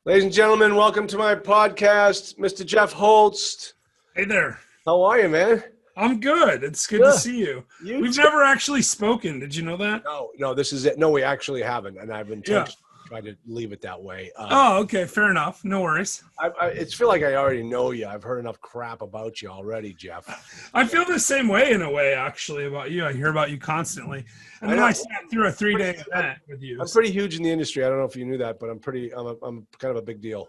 Ladies and gentlemen, welcome to my podcast, Mr. Jeff Holst. Hey there. How are you, man? I'm good. It's good to Good. see you. You We've too. never actually spoken. Did you know that? No, this is it. No, we actually haven't, and I've Yeah. intentionally tried to leave it that way. Oh, okay. Fair enough. No worries. It's feel like I already know you. I've heard enough crap about you already, Jeff. I feel the same way in a way, actually, about you. I hear about you constantly. And I then know. I sat through a 3-day event with you. I'm pretty huge in the industry. I don't know if you knew that, but I'm kind of a big deal.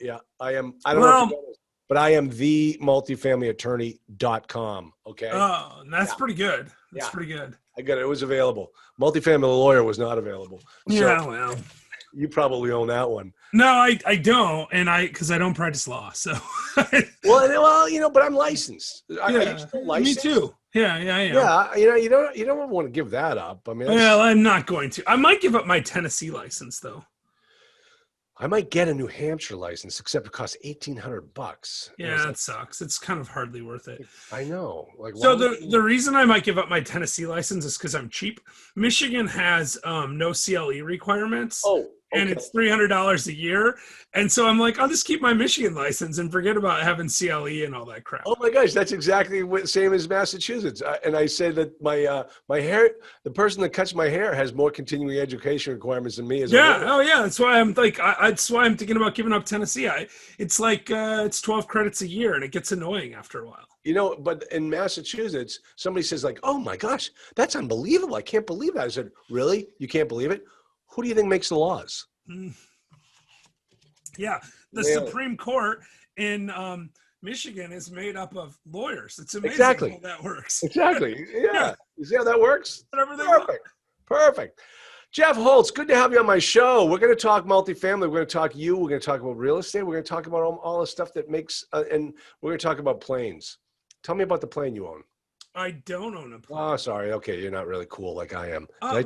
Yeah, I am. I don't know if you know this, but I am the multifamilyattorney.com. Okay. Oh, that's pretty good. That's Yeah. pretty good. I got it. It was available. Multifamily lawyer was not available. Yeah, So well. you probably own that one. No, I don't, because I don't practice law. So, Well, but I'm licensed. Are you yeah, still me licensed? too. Yeah, I am. Yeah, you don't want to give that up. I mean, Well, I'm not going to. I might give up my Tennessee license, though. I might get a New Hampshire license, except it costs $1,800. Yeah, that sucks. It's kind of hardly worth it. I know. Like, So the reason I might give up my Tennessee license is because I'm cheap. Michigan has no CLE requirements. Oh, okay. And it's $300 a year. And so I'm like, I'll just keep my Michigan license and forget about having CLE and all that crap. Oh my gosh, that's exactly the same as Massachusetts. And I say that my hair, the person that cuts my hair, has more continuing education requirements than me. Yeah. That's why I'm like, that's why I'm thinking about giving up Tennessee. It's 12 credits a year, and it gets annoying after a while. But in Massachusetts, somebody says like, "Oh my gosh, that's unbelievable! I can't believe that." I said, "Really? You can't believe it? Who do you think makes the laws?" Yeah, the Supreme Court in Michigan is made up of lawyers. It's amazing how that works. Exactly. Yeah. You see how that works? Perfect. Perfect. Jeff Holtz, good to have you on my show. We're going to talk multifamily. We're going to talk you. We're going to talk about real estate. We're going to talk about all the stuff that makes, and we're going to talk about planes. Tell me about the plane you own. I don't own a plane. Oh, sorry. Okay, you're not really cool like I am. I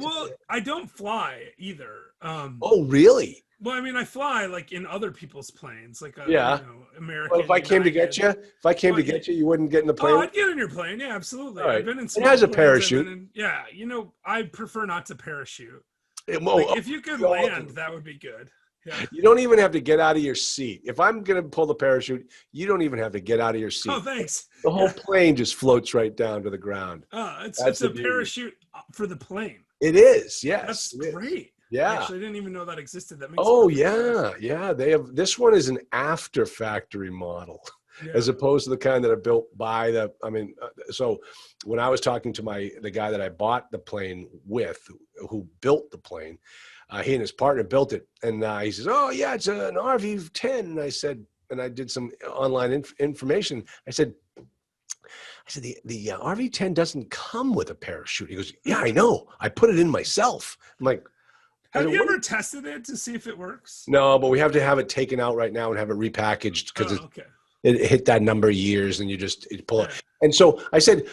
don't fly either. Oh, really? Well, I mean, I fly like in other people's planes, like American. Well, if I came to get you, you wouldn't get in the plane. Oh, I'd get in your plane. Yeah, absolutely. All right. I've been in. It has a parachute. I prefer not to parachute. If you could land, that would be good. Yeah. You don't even have to get out of your seat. If I'm going to pull the parachute, you don't even have to get out of your seat. Oh, thanks. The whole plane just floats right down to the ground. Oh, it's a parachute for the plane. It is, yes. That's great. Yeah. Actually, I didn't even know that existed. That makes yeah. They have, this one is an after factory model. Yeah. As opposed to the kind that are built by so when I was talking to the guy that I bought the plane with, who built the plane, he and his partner built it. And he says, "Oh yeah, it's an RV-10." And I said, and I did some online information. I said, the RV-10 doesn't come with a parachute. He goes, "Yeah, I know. I put it in myself." I'm like, have you ever tested it to see if it works? No, but we have to have it taken out right now and have it repackaged because it hit that number of years and you pull it. And so I said,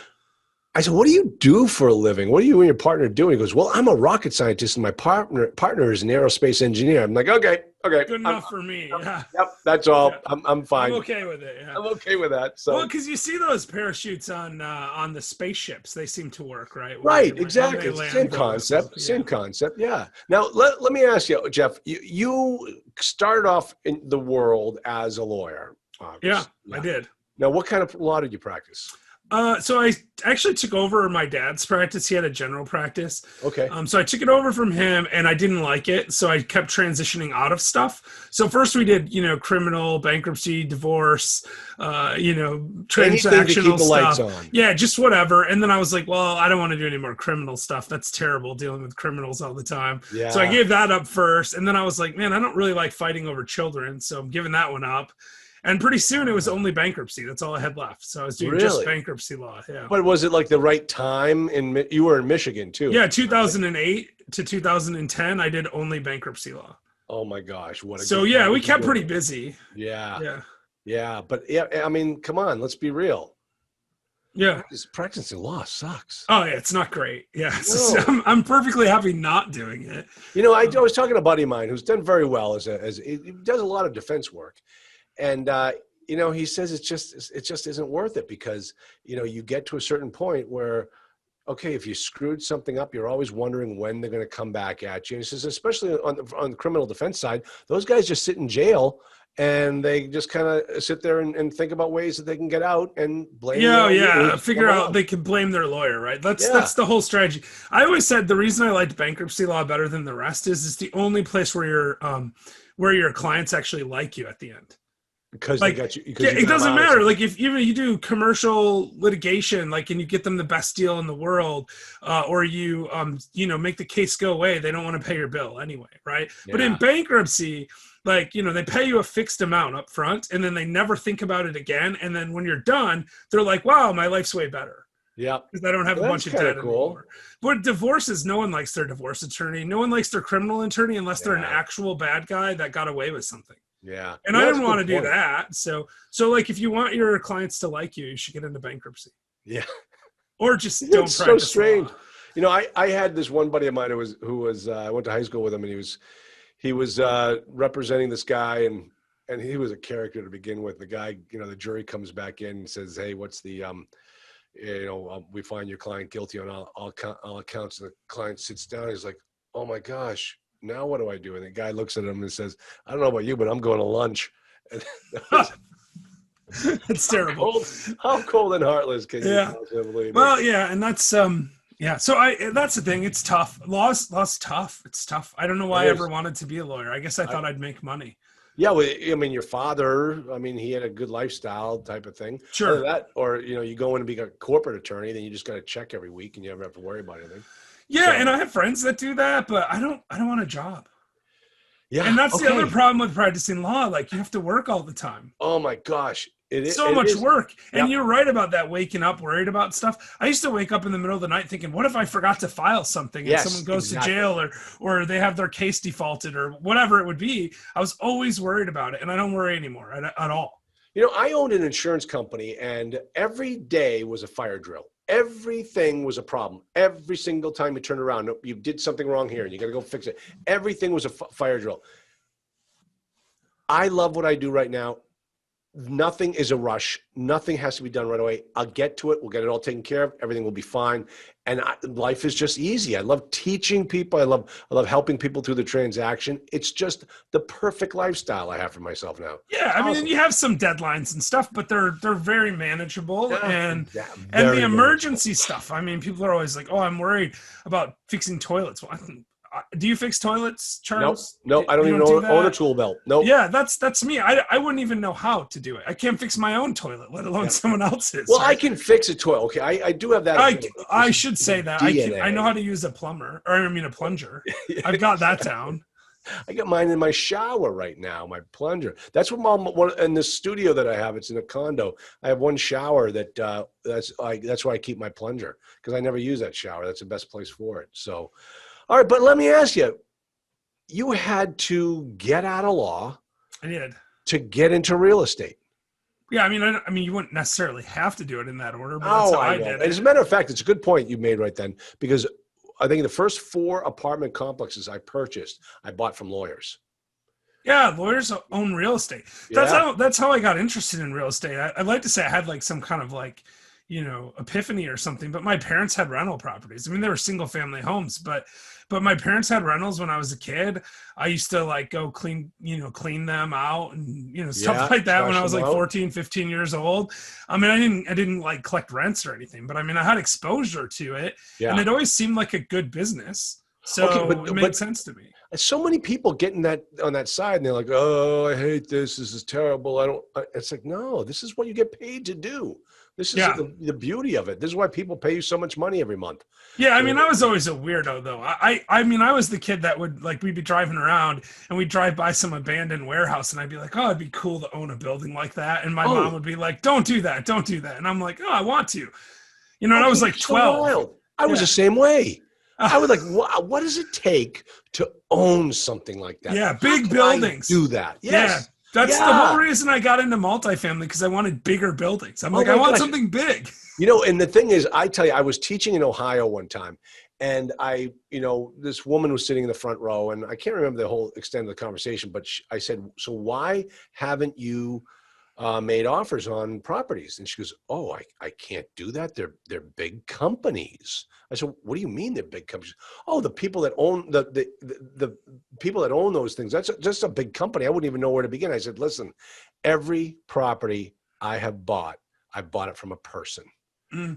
"What do you do for a living? What do you and your partner do?" And he goes, "Well, I'm a rocket scientist and my partner is an aerospace engineer." I'm like, okay. Good enough for me. Yeah. Yep, that's all. Yeah. I'm fine. I'm okay with it. Yeah. I'm okay with that. So. Well, because you see those parachutes on the spaceships, they seem to work, right? Right, exactly. Same concept. Yeah. Now let me ask you, Jeff. You started off in the world as a lawyer. Yeah, I did. Now, what kind of law did you practice? So I actually took over my dad's practice. He had a general practice. Okay. So I took it over from him and I didn't like it. So I kept transitioning out of stuff. So first we did, criminal, bankruptcy, divorce, transactional stuff. Yeah, just whatever. And then I was like, well, I don't want to do any more criminal stuff. That's terrible, dealing with criminals all the time. Yeah. So I gave that up first. And then I was like, man, I don't really like fighting over children. So I'm giving that one up. And pretty soon it was only bankruptcy. That's all I had left. So I was doing just bankruptcy law. Yeah. But was it like the right time? You were in Michigan too. Yeah, 2008 to 2010, I did only bankruptcy law. Oh my gosh, what a So yeah, we kept pretty busy. Yeah. But I mean, come on, let's be real. Yeah. Practicing law sucks. Oh yeah, it's not great. Yeah. I'm perfectly happy not doing it. I was talking to a buddy of mine who's done very well as he does a lot of defense work. And, he says it just isn't worth it because, you get to a certain point where, okay, if you screwed something up, you're always wondering when they're going to come back at you. And he says, especially on the criminal defense side, those guys just sit in jail and they just kind of sit there and think about ways that they can get out and blame figure out they can blame their lawyer, right? That's the whole strategy. I always said the reason I liked bankruptcy law better than the rest is it's the only place where your clients actually like you at the end. Because like, they got you. It doesn't matter. Like if even you do commercial litigation, like and you get them the best deal in the world, or you make the case go away, they don't want to pay your bill anyway, right? Yeah. But in bankruptcy, like they pay you a fixed amount up front, and then they never think about it again. And then when you're done, they're like, "Wow, my life's way better." Yeah, because I don't have a bunch of debt anymore. But divorces, no one likes their divorce attorney. No one likes their criminal attorney unless they're an actual bad guy that got away with something. Yeah. And I didn't want to do that. So like if you want your clients to like you, you should get into bankruptcy. Yeah. Or just don't practice. So strange. Law. I had this one buddy of mine who was I went to high school with him, and he was representing this guy, and he was a character to begin with. The guy, the jury comes back in and says, "Hey, what's the we find your client guilty on all accounts." And the client sits down. He's like, "Oh my gosh. Now what do I do?" And the guy looks at him and says, "I don't know about you, but I'm going to lunch." It's terrible. How cold and heartless can you possibly be? Well, yeah, and that's So that's the thing. It's tough. Law's tough. It's tough. I don't know why I ever wanted to be a lawyer. I guess I thought I'd make money. Yeah, well, I mean, your father, he had a good lifestyle type of thing. Sure. Either that, or you go in and be a corporate attorney, then you just got to check every week, and you never have to worry about anything. Yeah, and I have friends that do that, but I don't want a job. Yeah. And that's the other problem with practicing law. Like you have to work all the time. Oh my gosh. It is so much work. And you're right about that, waking up worried about stuff. I used to wake up in the middle of the night thinking, what if I forgot to file something and someone goes to jail or they have their case defaulted or whatever it would be. I was always worried about it, and I don't worry anymore at all. I owned an insurance company, and every day was a fire drill. Everything was a problem. Every single time you turned around, you did something wrong here and you got to go fix it. Everything was a fire drill. I love what I do right now. Nothing is a rush. Nothing has to be done right away. I'll get to it. We'll get it all taken care of. Everything will be fine. And life is just easy. I love teaching people. I love helping people through the transaction. It's just the perfect lifestyle I have for myself now. Yeah, I mean, you have some deadlines and stuff, but they're very manageable. And the emergency stuff. I mean, people are always like, "Oh, I'm worried about fixing toilets." Well, do you fix toilets, Charles? No, I don't even own a tool belt. No. Yeah, that's me. I wouldn't even know how to do it. I can't fix my own toilet, let alone someone else's. Well, right? I can fix a toilet. Okay, I do have that. I should say that. I know how to use a plunger. I've got that down. I got mine in my shower right now, my plunger. That's what in the studio that I have. It's in a condo. I have one shower that's where I keep my plunger because I never use that shower. That's the best place for it. So. All right, but let me ask you, you had to get out of law. I did. To get into real estate. Yeah, I mean, you wouldn't necessarily have to do it in that order, but that's how I did it. As a matter of fact, it's a good point you made right then, because I think the first 4 apartment complexes I purchased, I bought from lawyers. Yeah, lawyers own real estate. That's how I got interested in real estate. I'd like to say I had like some kind of like, epiphany or something, but my parents had rental properties. I mean, they were single family homes, but my parents had rentals when I was a kid. I used to like go clean them out and, stuff like that when I was like 14, 15 years old. I mean, I didn't like collect rents or anything, but I mean, I had exposure to it and it always seemed like a good business. So it made sense to me. So many people getting that on that side and they're like, "Oh, I hate this. This is terrible." It's like, no, this is what you get paid to do. This is the beauty of it. This is why people pay you so much money every month. Yeah, I mean, I was always a weirdo, though. I mean, I was the kid that would, like, we'd be driving around, and we'd drive by some abandoned warehouse, and I'd be like, "Oh, it'd be cool to own a building like that." And my mom would be like, "Don't do that. Don't do that." And I'm like, "Oh, I want to." And I was like 12. So I was the same way. I was like, what does it take to own something like that? Yeah, big buildings. Do that. Yes. Yeah. That's the whole reason I got into multifamily, because I wanted bigger buildings. I'm like, I want something big. And the thing is, I tell you, I was teaching in Ohio one time, and this woman was sitting in the front row, and I can't remember the whole extent of the conversation, but I said, "So why haven't you made offers on properties. And she goes, oh, I can't do that. They're big companies. I said, what do you mean they're big companies? Oh, the people that own the people that own those things, that's just a big company. I wouldn't even know where to begin. I said, listen, every property I have bought, I bought it from a person.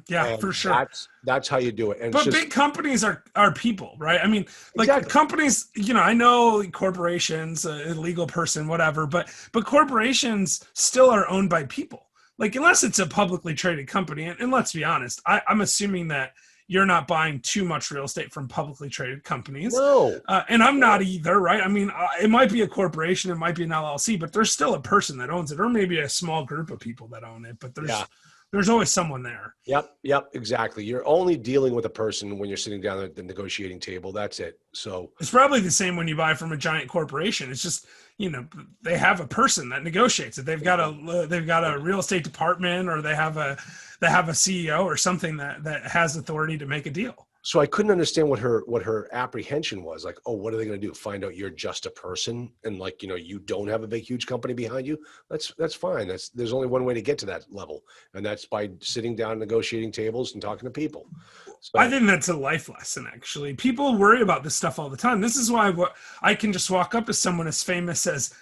Yeah, And for sure. That's how you do it. And but big companies are people, right? I mean, like exactly. companies, I know corporations, a legal person, whatever, but corporations still are owned by people. Like, unless it's a publicly traded company, and let's be honest, I'm assuming that you're not buying too much real estate from publicly traded companies. No. And I'm not either, right? I mean, it might be a corporation, it might be an LLC, but there's still a person that owns it, or maybe a small group of people that own it, but there's always someone there. Yep, exactly. You're only dealing with a person when you're sitting down at the negotiating table. That's it. So it's probably the same when you buy from a giant corporation. It's just, they have a person that negotiates it. They've got a real estate department, or they have a CEO or something that has authority to make a deal. So I couldn't understand what her apprehension was. Like, oh, what are they going to do? Find out you're just a person, and like, you don't have a big, huge company behind you. That's fine. There's only one way to get to that level, and that's by sitting down, negotiating tables, and talking to people. So, I think that's a life lesson. Actually, people worry about this stuff all the time. This is why I can just walk up to someone as famous as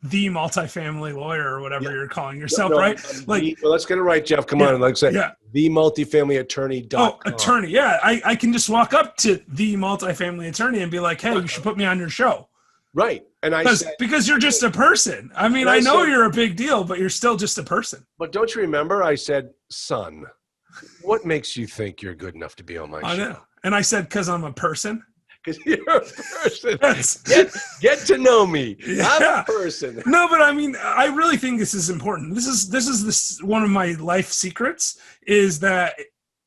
the multifamily lawyer, or whatever you're calling yourself, right? Like, well, let's get it right, Jeff. Come on, like say, the multifamily attorney. Oh, attorney. Yeah, I can just walk up to the multifamily attorney and be like, hey, you should put me on your show. Right. And because you're just a person. I mean, I know you're a big deal, but you're still just a person. But don't you remember? I said, son, what makes you think you're good enough to be on my show? I know. And I said, because I'm a person. Because you're a person. Get to know me. I'm a person. No, but I mean, I really think this is important. This is one of my life secrets, is that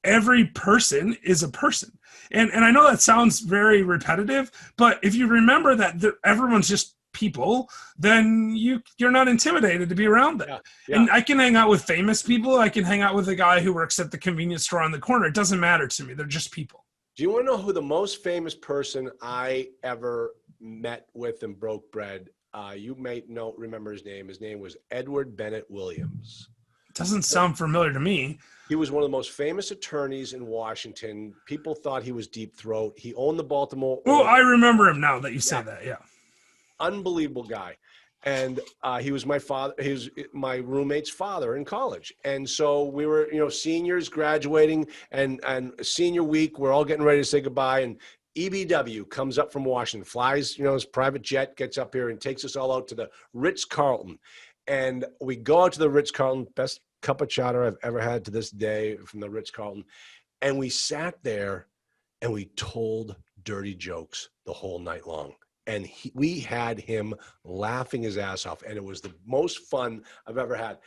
every person is a person. And I know that sounds very repetitive, but if you remember that everyone's just people, then you're not intimidated to be around them. Yeah. And I can hang out with famous people. I can hang out with a guy who works at the convenience store on the corner. It doesn't matter to me. They're just people. Do you want to know who the most famous person I ever met with and broke bread? You may remember his name. His name was Edward Bennett Williams. Doesn't sound familiar to me. He was one of the most famous attorneys in Washington. People thought he was deep throat. He owned the Baltimore. Oh, I remember him now that you say that. Yeah. Unbelievable guy. And he was my father. He was my roommate's father in college. And so we were, seniors graduating, and senior week, we're all getting ready to say goodbye. And EBW comes up from Washington, flies, his private jet, gets up here and takes us all out to the Ritz-Carlton. And we go out to the Ritz-Carlton, best cup of chowder I've ever had to this day from the Ritz-Carlton. And we sat there and we told dirty jokes the whole night long. And we had him laughing his ass off. And it was the most fun I've ever had.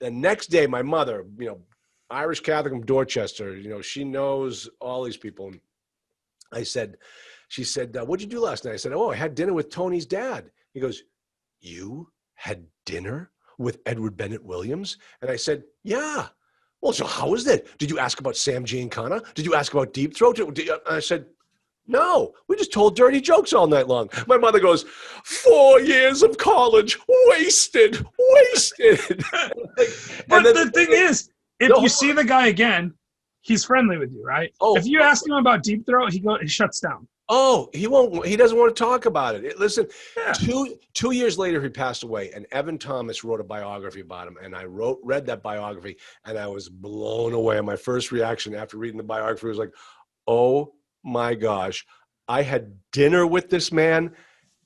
The next day, my mother, Irish Catholic from Dorchester, she knows all these people. And she said, what'd you do last night? I said, oh, I had dinner with Tony's dad. He goes, you had dinner with Edward Bennett Williams? And I said, yeah. Well, so how was that? Did you ask about Sam Giancana? Did you ask about Deep Throat? I said, no, we just told dirty jokes all night long. My mother goes, 4 years of college, wasted. But the thing is, if you see the guy again, he's friendly with you, right? Oh, if you ask him about Deep Throat, he shuts down. Oh, he won't. He doesn't want to talk about it. Listen, 2 years later, he passed away, and Evan Thomas wrote a biography about him, and I read that biography, and I was blown away. My first reaction after reading the biography was like, oh my gosh, I had dinner with this man,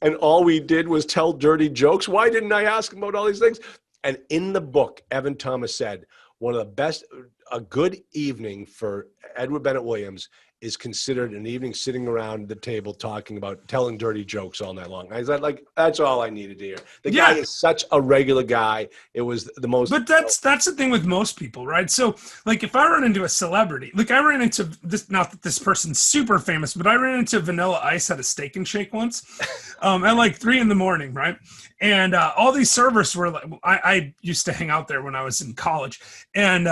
and all we did was tell dirty jokes. Why didn't I ask him about all these things? And in the book, Evan Thomas said, one of the best, a good evening for Edward Bennett Williams is considered an evening sitting around the table talking about telling dirty jokes all night long. I said, that's all I needed to hear. The guy is such a regular guy. It was the most. But that's the thing with most people, right? So, if I run into a celebrity, I ran into this, not that this person's super famous, but I ran into Vanilla Ice at a Steak and Shake once at 3 a.m, right? And all these servers were I used to hang out there when I was in college. And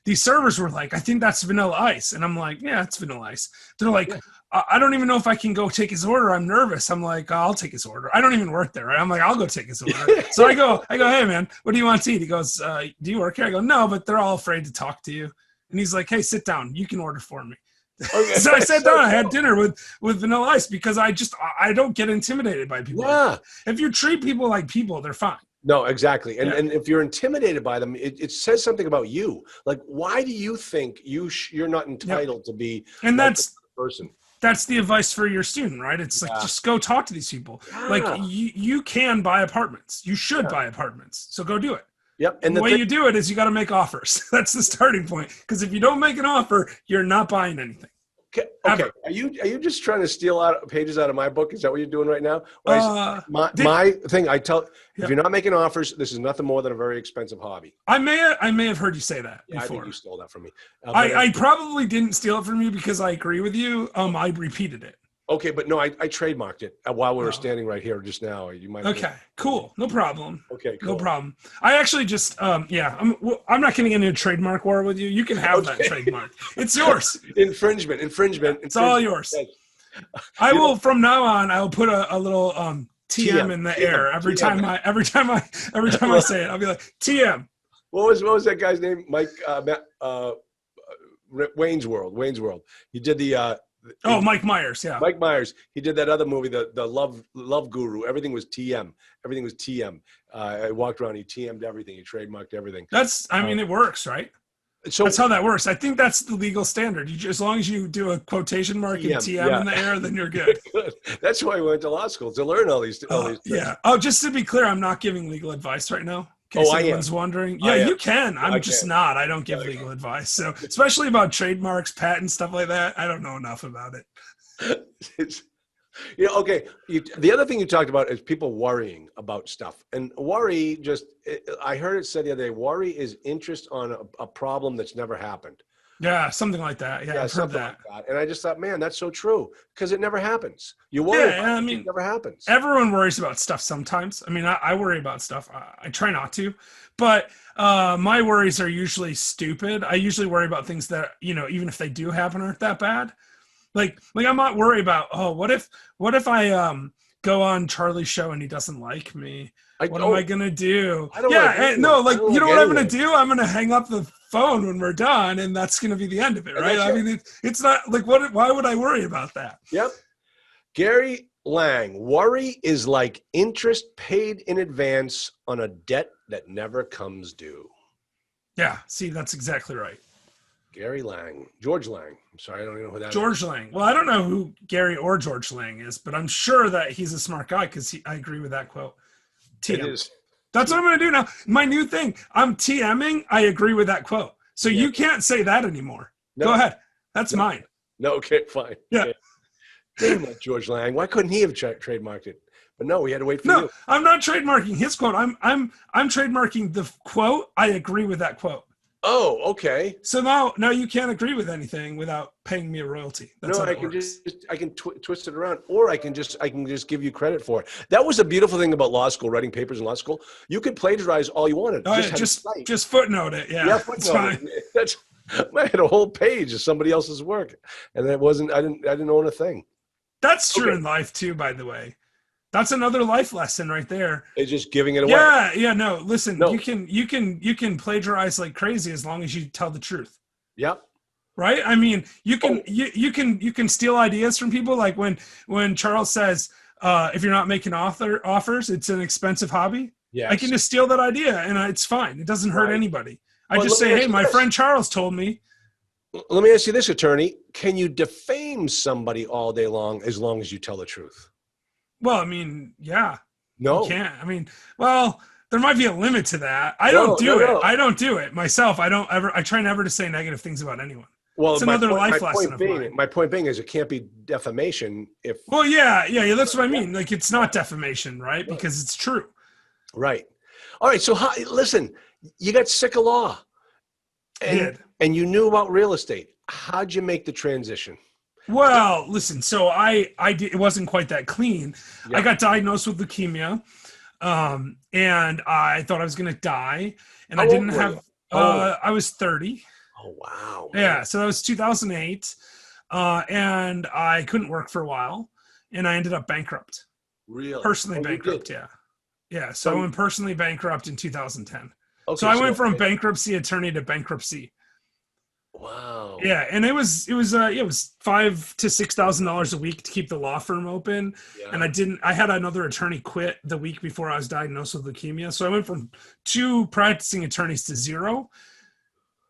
these servers were like, I think that's Vanilla Ice. And I'm like, yeah, it's Vanilla Ice. They're like, I don't even know if I can go take his order. I'm nervous. I'm like, I'll take his order. I don't even work there, right? I'm like, I'll go take his order. So I go, hey man, what do you want to eat? He goes, do you work here? I go, no, but they're all afraid to talk to you. And he's like, hey, sit down. You can order for me. Okay. So I sat down. I had dinner with Vanilla Ice because I don't get intimidated by people. Yeah. If you treat people like people, they're fine. No, exactly. And if you're intimidated by them, it says something about you. Like, why do you think you're not entitled to be and like that's the person? That's the advice for your student, right? It's like, just go talk to these people. Like you can buy apartments. You should buy apartments. So go do it. Yep. And the way you do it is you got to make offers. That's the starting point. Because if you don't make an offer, you're not buying anything. Okay. Are you just trying to steal pages out of my book? Is that what you're doing right now? My thing, I tell, if you're not making offers, this is nothing more than a very expensive hobby. I may have heard you say that before. I think you stole that from me. I probably didn't steal it from you because I agree with you. I repeated it. Okay, but no, I trademarked it while we were standing right here just now. You might. Okay, cool, no problem. Okay, cool. No problem. I actually just, I'm not getting into a trademark war with you. You can have that trademark. It's yours. Infringement. It's all yours. I will from now on. I will put a little TM in the air every time I say it. I'll be like TM. What was that guy's name? Mike Wayne's World. He did the. Mike Myers, yeah. Mike Myers. He did that other movie, the Love Guru. Everything was TM. I walked around. He TM'd everything. He trademarked everything. It works, right? So that's how that works. I think that's the legal standard. As long as you do a quotation mark and TM in the air, then you're good. Good. That's why I went to law school, to learn all these things. Yeah. Oh, just to be clear, I'm not giving legal advice right now. In case anyone's wondering. Yeah, you can. I'm just not. I don't give legal advice. So especially about trademarks, patents, stuff like that, I don't know enough about it. Okay. The other thing you talked about is people worrying about stuff. And worry I heard it said the other day, worry is interest on a problem that's never happened. Yeah, something like that. Yeah, I've heard that. Like that. And I just thought, man, that's so true because it never happens. You worry about it, it never happens. Everyone worries about stuff sometimes. I mean, I worry about stuff. I try not to, but my worries are usually stupid. I usually worry about things that, even if they do happen, aren't that bad. Like I'm not worried about, what if I go on Charlie's show and he doesn't like me? What am I gonna do? You know what I'm gonna do? I'm gonna hang up the phone when we're done, and that's gonna be the end of it, right? I mean, it's not like why would I worry about that? Yep. Gary Lang, worry is like interest paid in advance on a debt that never comes due. Yeah, see, that's exactly right. Gary Lang. George Lang. I'm sorry, I don't even know who that is. George Lang. Well, I don't know who Gary or George Lang is, but I'm sure that he's a smart guy because I agree with that quote. TM. It is. That's what I'm going to do now. My new thing. I'm TMing. I agree with that quote. So you can't say that anymore. No. Go ahead. That's mine. No, okay, fine. Yeah. Okay. Damn that George Lang. Why couldn't he have trademarked it? But no, we had to wait for you. No, I'm not trademarking his quote. I'm trademarking the quote. I agree with that quote. Oh, okay. So now you can't agree with anything without paying me a royalty. That's I can twist it around, or I can just give you credit for it. That was a beautiful thing about law school, writing papers in law school. You could plagiarize all you wanted. Just footnote it. Yeah, that's fine. I had a whole page of somebody else's work, and it wasn't. I didn't own a thing. That's true in life too, by the way. That's another life lesson right there. It's just giving it away. Yeah. No, listen. No. You can plagiarize like crazy as long as you tell the truth. Yep. Right. I mean, you can steal ideas from people. Like when Charles says, "If you're not making offers, it's an expensive hobby." Yes. I can just steal that idea, and it's fine. It doesn't hurt anybody. I just say, "Hey, my friend Charles told me." Let me ask you this, attorney: can you defame somebody all day long as you tell the truth? Well, I mean, yeah. No. You can't. I mean, well, there might be a limit to that. I don't do it. I don't do it myself. I try never to say negative things about anyone. Well, it's another life lesson of mine. My point being is it can't be defamation if... Well, yeah, that's what I mean. Like, it's not defamation, right? Because it's true. Right. All right, so listen, you got sick of law. And you knew about real estate. How'd you make the transition? Well, listen, so it wasn't quite that clean. Yeah. I got diagnosed with leukemia, and I thought I was going to die, and I was 30. Oh, wow. Man. Yeah, so that was 2008. And I couldn't work for a while, and I ended up bankrupt. Really? Personally Oh, you did. bankrupt, yeah. Yeah, so I So went personally bankrupt in 2010. So okay, I so went from bankruptcy attorney to bankruptcy. wow. Yeah, and it was $5,000 to $6,000 a week to keep the law firm open. And Yeah. I had another attorney quit the week before I was diagnosed with leukemia. So I went from 2 practicing attorneys to 0.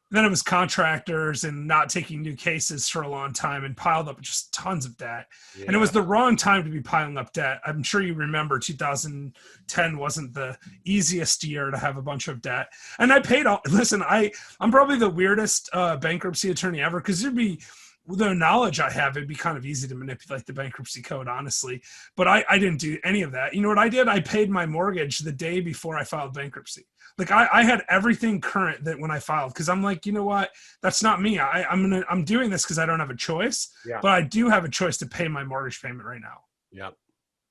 Then it was contractors and not taking new cases for a long time, and piled up just tons of debt. And it Yeah. was the wrong time to be piling up debt. I'm sure you remember 2010 wasn't the easiest year to have a bunch of debt. And I paid all, listen, I'm probably the weirdest bankruptcy attorney ever, because it'd be, the knowledge I have, it'd be kind of easy to manipulate the bankruptcy code, honestly. But I didn't do any of that. You know what I did? I paid my mortgage the day before I filed bankruptcy. Like I had everything current that when I filed, because I'm like, you know what? That's not me. I'm doing this because I don't have a choice. Yeah. But I do have a choice to pay my mortgage payment right now. Yep.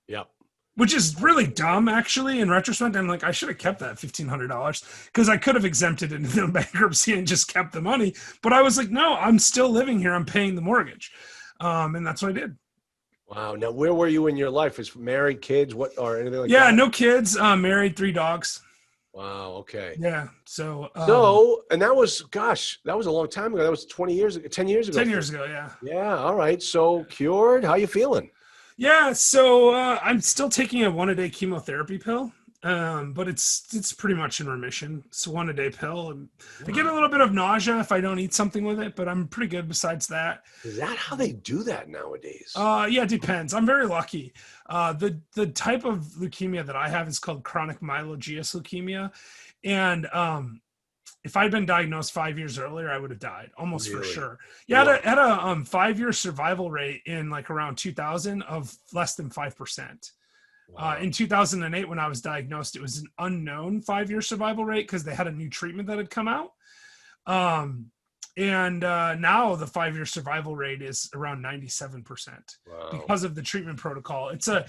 Yep. Which is really dumb, actually. In retrospect, I'm like, I should have kept that $1,500, because I could have exempted it into bankruptcy and just kept the money. But I was like, no, I'm still living here. I'm paying the mortgage, and that's what I did. Wow. Now, where were you in your life? Is married, kids, what, or anything like that? Yeah, no kids. Married, 3 dogs. Wow. Okay. Yeah. So. And that was, gosh, that was a long time ago. That was 20 years ago, 10 years ago. 10 years ago. Yeah. Yeah. All right. So cured. How you feeling? Yeah, so I'm still taking a 1-a-day chemotherapy pill, but it's pretty much in remission. It's a 1-a-day pill, and I get a little bit of nausea if I don't eat something with it, but I'm pretty good besides that. Is that how they do that nowadays? Yeah, it depends. I'm very lucky. The type of leukemia that I have is called chronic myelogenous leukemia, and if I'd been diagnosed 5 years earlier, I would have died almost for Really? sure. Yeah, Wow. had a 5-year survival rate in like around 2000 of less than 5%. Wow. In 2008, when I was diagnosed, it was an unknown 5-year survival rate because they had a new treatment that had come out. And now the 5-year survival rate is around 97% Wow. because of the treatment protocol. It's a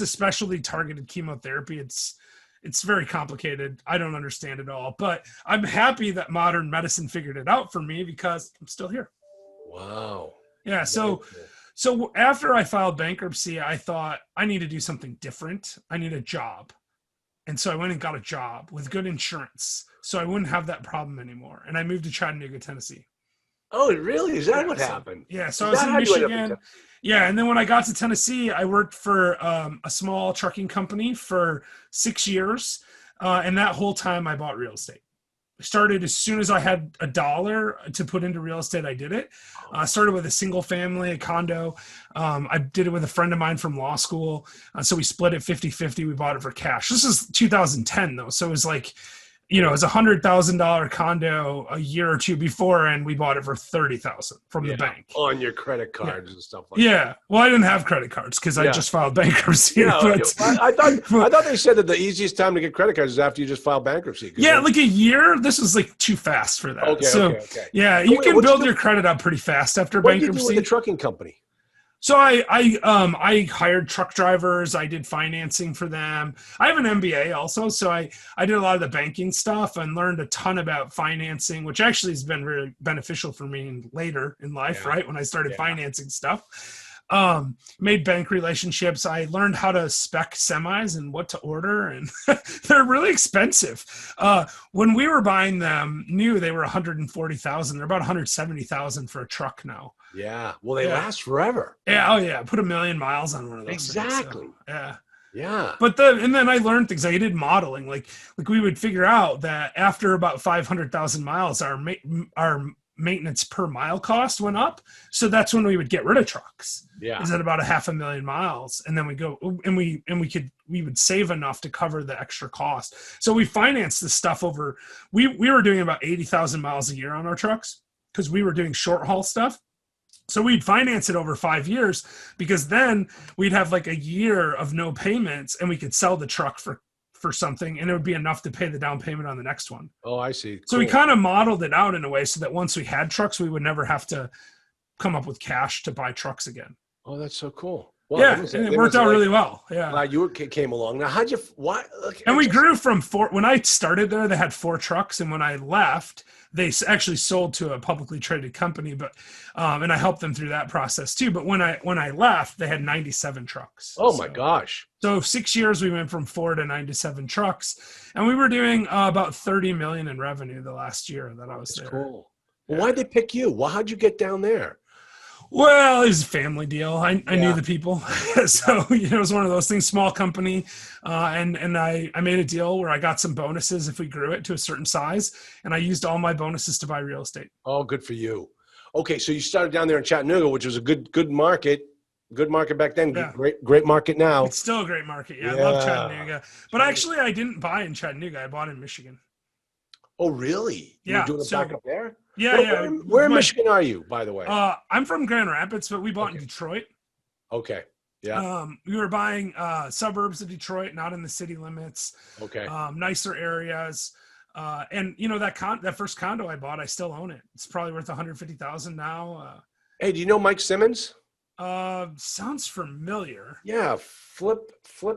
specialty targeted chemotherapy. It's very complicated. I don't understand it all, but I'm happy that modern medicine figured it out for me because I'm still here. Wow. Yeah. So after I filed bankruptcy, I thought I need to do something different. I need a job. And so I went and got a job with good insurance, so I wouldn't have that problem anymore. And I moved to Chattanooga, Tennessee. Oh, really? Is that what happened? Yeah. So I was in Michigan. Yeah. And then when I got to Tennessee, I worked for a small trucking company for 6 years. And that whole time I bought real estate. I started as soon as I had $1 to put into real estate, I did it. I started with a single family, a condo. I did it with a friend of mine from law school. So we split it 50-50. We bought it for cash. This is 2010 though. So it was like, you know, it was $100,000 condo a year or two before, and we bought it for $30,000 from the bank on your credit cards and stuff like that. Yeah, well, I didn't have credit cards because I just filed bankruptcy. Yeah, I thought they said that the easiest time to get credit cards is after you just file bankruptcy. Yeah, like a year. This was like too fast for that. Okay. Yeah, you can build your credit up pretty fast after bankruptcy. What did you do with the trucking company? So I hired truck drivers. I did financing for them. I have an MBA also, so I did a lot of the banking stuff and learned a ton about financing, which actually has been really beneficial for me later in life, right? When I started financing stuff. Made bank relationships. I learned how to spec semis and what to order, and they're really expensive. When we were buying them new, they were $140,000. They're about $170,000 for a truck now. Yeah. Well, they last forever. Yeah. Oh yeah. Put 1 million miles on one of those. Exactly. Things, so, yeah. Yeah. But and then I learned things. I did modeling. Like we would figure out that after about 500,000 miles, our maintenance per mile cost went up. So that's when we would get rid of trucks. Yeah. Is at about 500,000 miles. And then we go and we would save enough to cover the extra cost. So we financed this stuff over, we were doing about 80,000 miles a year on our trucks because we were doing short haul stuff. So we'd finance it over 5 years because then we'd have like a year of no payments and we could sell the truck for something and it would be enough to pay the down payment on the next one. Oh, I see. Cool. So we kind of modeled it out in a way so that once we had trucks, we would never have to come up with cash to buy trucks again. Oh, that's so cool. Well, Yeah, and it worked out really well. Yeah. Glad you came along. Now, how'd you? Why? Look, And we grew from 4. When I started there, they had 4 trucks, and when I left, they actually sold to a publicly traded company. But and I helped them through that process too. But when I left, they had 97 trucks. Oh my gosh! So 6 years, we went from 4 to 97 trucks, and we were doing about 30 million in revenue the last year that I was there. Cool. Well, why'd they pick you? Well, how'd you get down there? Well, it was a family deal. I knew the people. So, it was one of those things, small company. And I made a deal where I got some bonuses if we grew it to a certain size. And I used all my bonuses to buy real estate. Oh, good for you. Okay. So you started down there in Chattanooga, which was a good market. Good market back then. Yeah. Great market now. It's still a great market. Yeah. I love Chattanooga. But actually, I didn't buy in Chattanooga. I bought in Michigan. Oh, really? Yeah. You're doing it back up there? Yeah, Where in Michigan are you, by the way? I'm from Grand Rapids, but we bought in Detroit. Okay. Yeah. We were buying suburbs of Detroit, not in the city limits. Okay. Nicer areas. And that first condo I bought, I still own it. It's probably worth $150,000 now. Hey, do you know Mike Simmons? Sounds familiar. Yeah. Flip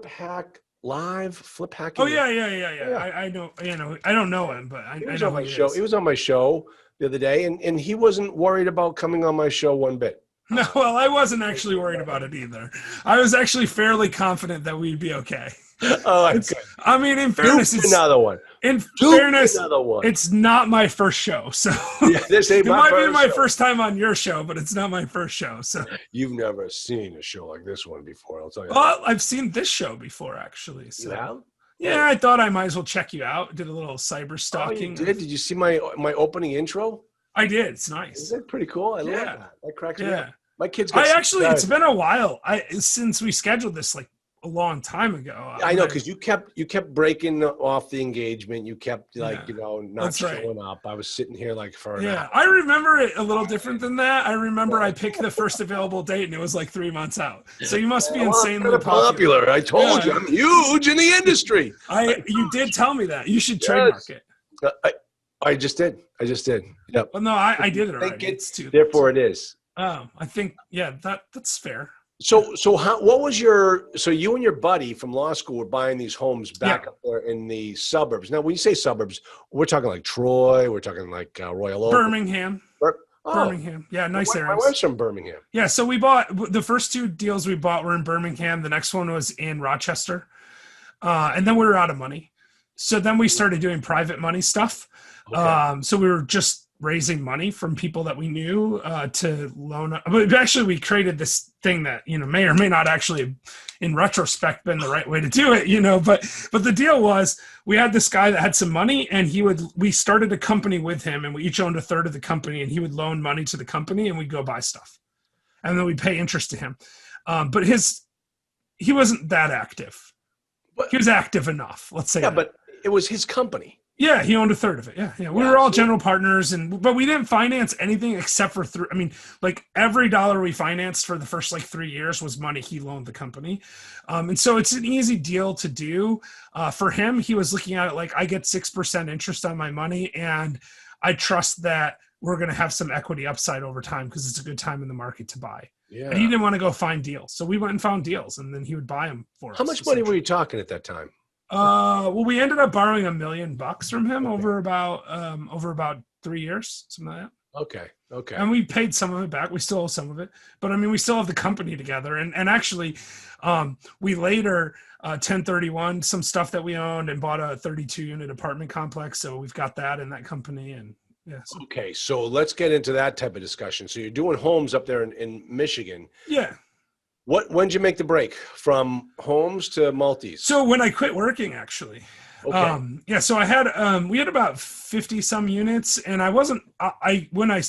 hack. Live flip hacking. Oh yeah. I know. I don't know him, but I know my show. He was on my show the other day, and he wasn't worried about coming on my show one bit. No, well, I wasn't actually worried about it either. I was actually fairly confident that we'd be okay. Oh, that's good. I mean, in fairness, it's another one. In fairness, it's not my first show, so this ain't it might be my first time on your show, but it's not my first show. So you've never seen a show like this one before, I'll tell you. Well, I've seen this show before, actually. So. You have? Yeah, I thought I might as well check you out. Did a little cyber stalking. Oh, you did? Did you see my opening intro? I did. It's nice. Isn't that pretty cool? I love that. That cracks me up. My kids. It's been a while. Since we scheduled this a long time ago. I know, because you kept breaking off the engagement. You kept not showing up. I was sitting here for an hour. I remember it a little different than that. I remember I picked the first available date and it was 3 months out. So you must be insanely popular. I told you, I'm huge in the industry. You did tell me that. You should trademark it. I just did. Yep. Well, no, I did it already. It's too. Therefore, it is. Oh, I think that's fair. So you and your buddy from law school were buying these homes back up there in the suburbs. Now, when you say suburbs, we're talking like Troy, we're talking like Royal Oak. Birmingham. Birmingham. Yeah, nice areas. My wife's from Birmingham. Yeah, so we bought, the first 2 deals we bought were in Birmingham. The next one was in Rochester. And then we were out of money. So then we started doing private money stuff. Okay. So we were just raising money from people that we knew to loan. But actually, we created this thing that may or may not actually, in retrospect, been the right way to do it. But the deal was we had this guy that had some money, and we started a company with him, and we each owned a third of the company, and he would loan money to the company, and we'd go buy stuff, and then we'd pay interest to him. But he wasn't that active. He was active enough, let's say. Yeah, but it was his company. Yeah, he owned a third of it. Yeah. We were all general partners, but we didn't finance anything except for every dollar we financed for the first 3 years was money he loaned the company. And so it's an easy deal to do. For him, he was looking at it I get 6% interest on my money, and I trust that we're going to have some equity upside over time because it's a good time in the market to buy. Yeah. And he didn't want to go find deals. So we went and found deals, and then he would buy them for us. How much money were you talking at that time? Well, we ended up borrowing $1 million from him over about 3 years, something like that. Okay. And we paid some of it back. We still owe some of it, but we still have the company together. And actually, we later 1031 some stuff that we owned and bought a 32-unit apartment complex. So we've got that in that company. And yeah. Okay, so let's get into that type of discussion. So you're doing homes up there in Michigan. Yeah. When did you make the break from homes to multis? So when I quit working, actually. Okay. So I had, we had about 50 some units, and when I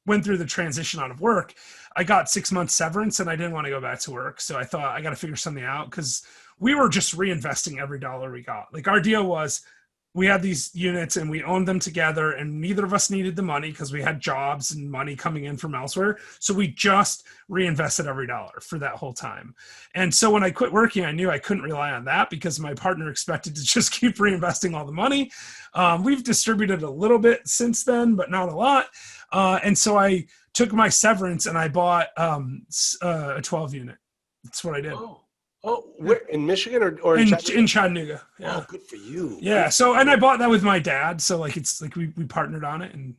went through the transition out of work, I got 6 months severance, and I didn't want to go back to work. So I thought I got to figure something out, because we were just reinvesting every dollar we got. Our deal was, we had these units and we owned them together, and neither of us needed the money because we had jobs and money coming in from elsewhere. So we just reinvested every dollar for that whole time. And so when I quit working, I knew I couldn't rely on that because my partner expected to just keep reinvesting all the money. We've distributed a little bit since then, but not a lot. And so I took my severance and I bought a 12 unit. That's what I did. Where in Michigan or in Chattanooga? In Chattanooga. Yeah. Oh, good for you. Yeah. So, and I bought that with my dad. So like, it's like we partnered on it and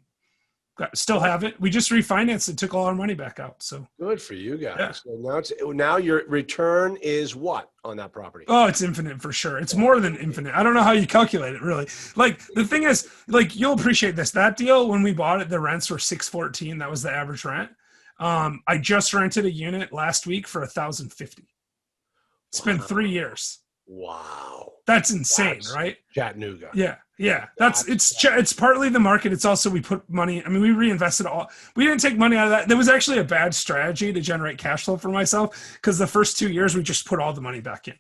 still have it. We just refinanced it, took all our money back out. So good for you guys. Yeah. So now your return is what on that property? Oh, it's infinite for sure. It's more than infinite. I don't know how you calculate it really. Like the thing is, like you'll appreciate this. That deal when we bought it, the rents were $614. That was the average rent. I just rented a unit last week for $1,050. It's been 3 years. Wow. That's insane, right? Chattanooga. Yeah. Yeah. It's partly the market. It's also, we put money, I mean, we reinvested we didn't take money out of that. There was actually a bad strategy to generate cash flow for myself because the first 2 years we just put all the money back in.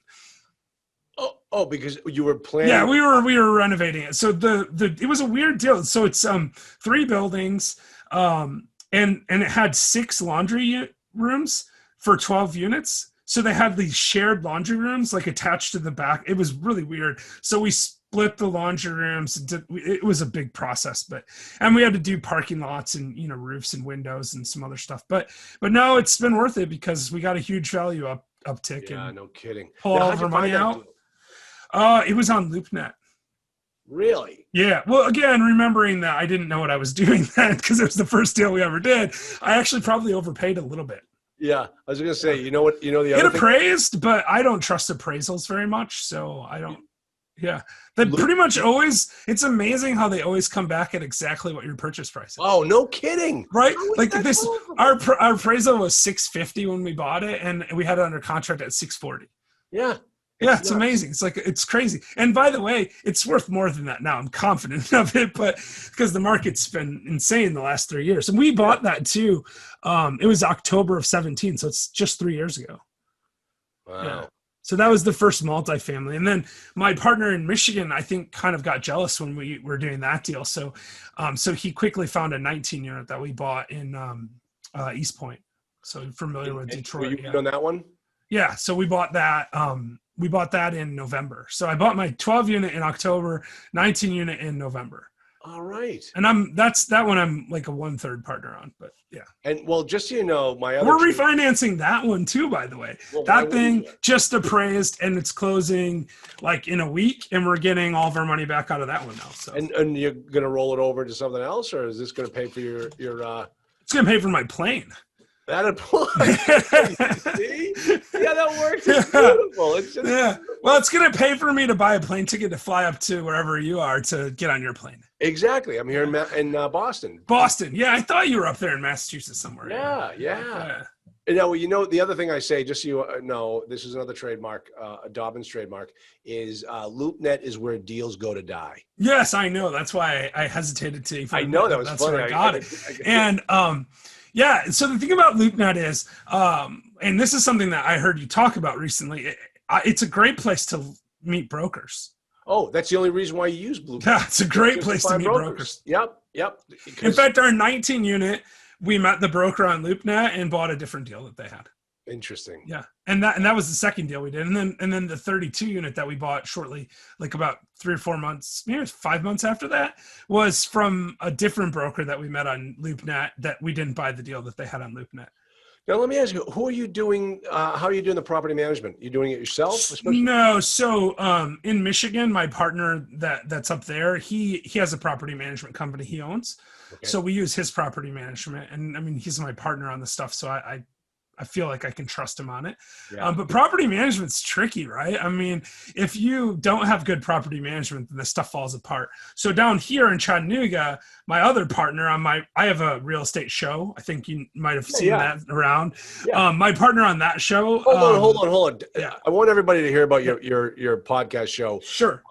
Oh, because you were planning. Yeah, we were renovating it. So it was a weird deal. So it's 3 buildings, and it had 6 laundry rooms for 12 units. So they had these shared laundry rooms like attached to the back. It was really weird. So we split the laundry rooms. It was a big process, and we had to do parking lots and roofs and windows and some other stuff. But no, it's been worth it because we got a huge value uptick. Yeah, no kidding. Pull all of our money out. It was on LoopNet. Really? Yeah. Well, again, remembering that I didn't know what I was doing then because it was the first deal we ever did. I actually probably overpaid a little bit. Yeah, I was going to say, the other it appraised, but I don't trust appraisals very much, so I don't. Yeah, they pretty much always. It's amazing how they always come back at exactly what your purchase price is. Oh, no kidding! Right? Like this, our appraisal was $650 when we bought it, and we had it under contract at $640. Yeah. Yeah, it's amazing. It's crazy. And by the way, it's worth more than that now. I'm confident of it, but because the market's been insane the last 3 years. And we bought that too. It was October of 17, so it's just 3 years ago. Wow. Yeah. So that was the first multifamily. And then my partner in Michigan, I think, kind of got jealous when we were doing that deal. So he quickly found a 19 unit that we bought in East Point. So you're familiar with Detroit. Were you on that one? Yeah. So we bought that. We bought that in November. So I bought my 12 unit in October, 19 unit in November. All right. And that one I'm like a 1/3 partner on, but yeah. And well, just so you know, we're refinancing that one too, by the way. Well, that thing just appraised and it's closing like in a week, and we're getting all of our money back out of that one now. So and you're gonna roll it over to something else, or is this gonna pay for your It's gonna pay for my plane. That applies. See? Yeah, that works. It's beautiful. It's just beautiful. Well, it's going to pay for me to buy a plane ticket to fly up to wherever you are to get on your plane. Exactly. I'm here in Boston. Boston. Yeah, I thought you were up there in Massachusetts somewhere. Yeah. And the other thing I say, just so you know, this is another trademark, a Dobbins trademark, is LoopNet is where deals go to die. Yes, I know. That's why I hesitated to. I know that was that's funny. Where I got it. And yeah. So the thing about LoopNet is, and this is something that I heard you talk about recently. It's a great place to meet brokers. Oh, that's the only reason why you use LoopNet. Yeah, it's a great place to meet brokers. Yep. In fact, our 19 unit, we met the broker on LoopNet and bought a different deal that they had. Interesting. Yeah, and that was the second deal we did, and then the 32 unit that we bought shortly, like about 3 or 4 months, maybe 5 months after that, was from a different broker that we met on LoopNet that we didn't buy the deal that they had on LoopNet. Now let me ask you, who are you doing? How are you doing the property management? You doing it yourself? No, so in Michigan, my partner that's up there, he has a property management company he owns. Okay. So we use his property management, and I mean he's my partner on the stuff, so I feel like I can trust him on it. Yeah. But property management's tricky, right? I mean, if you don't have good property management, then the stuff falls apart. So down here in Chattanooga, my other partner I have a real estate show. I think you might have seen that around. Yeah. My partner on that show. Hold on. Yeah. I want everybody to hear about your podcast show. Sure.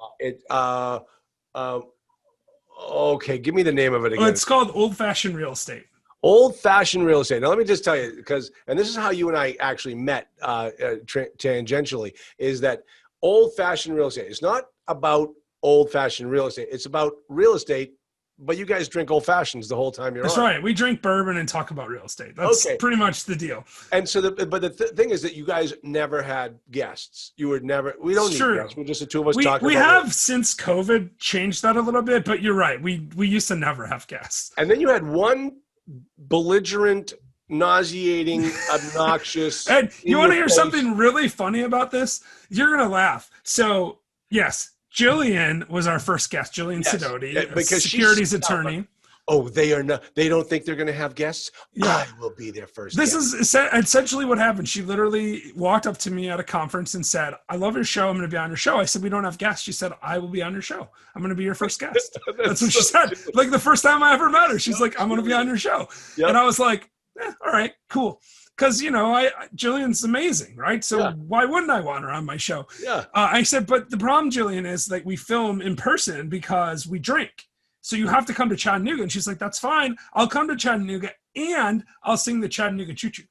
Okay. Give me the name of it again. It's called Old Fashioned Real Estate. Old-fashioned real estate. Now, let me just tell you, and this is how you and I actually met tangentially, is that old-fashioned real estate. It's not about old-fashioned real estate. It's about real estate, but you guys drink old-fashions the whole time you're on. That's right. We drink bourbon and talk about real estate. That's pretty much the deal. And so, the thing is that you guys never had guests. We don't need guests. We're just the two of us talking. We have, since COVID, changed that a little bit, but you're right. We used to never have guests. And then you had one belligerent nauseating, obnoxious. And you want to hear face. something really funny about this? You're going to laugh. So, yes, Jillian was our first guest, Jillian Sidoti, because securities attorney. Oh, they are not. They don't think they're going to have guests. Yeah. I will be their first. This is essentially what happened. She literally walked up to me at a conference and said, "I love your show. I'm going to be on your show." I said, "We don't have guests." She said, "I will be on your show. I'm going to be your first guest." That's what she said. Like the first time I ever met her, she's like, "I'm going to be on your show," and I was like, "All right, cool." Because Jillian's amazing, right? So why wouldn't I want her on my show? Yeah. I said, but the problem, Jillian, is like we film in person because we drink. So you have to come to Chattanooga. And she's like, that's fine. I'll come to Chattanooga and I'll sing the Chattanooga Choo Choo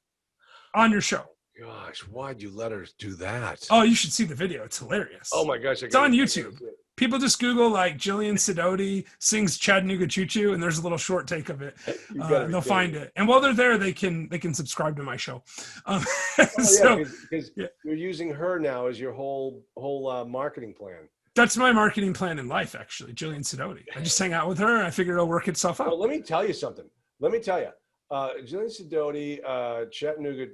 on your show. Gosh, why'd you let her do that? Oh, you should see the video. It's hilarious. Oh my gosh. It's on YouTube. People just Google like Jillian Sidoti sings Chattanooga Choo Choo, and there's a little short take of it. They'll find it. And while they're there, they can subscribe to my show. Because you're using her now as your whole marketing plan. That's my marketing plan in life, actually, Jillian Sidoti. I just hang out with her, and I figured it'll work itself out. Well, let me tell you something. Jillian Sidoti, Chattanooga.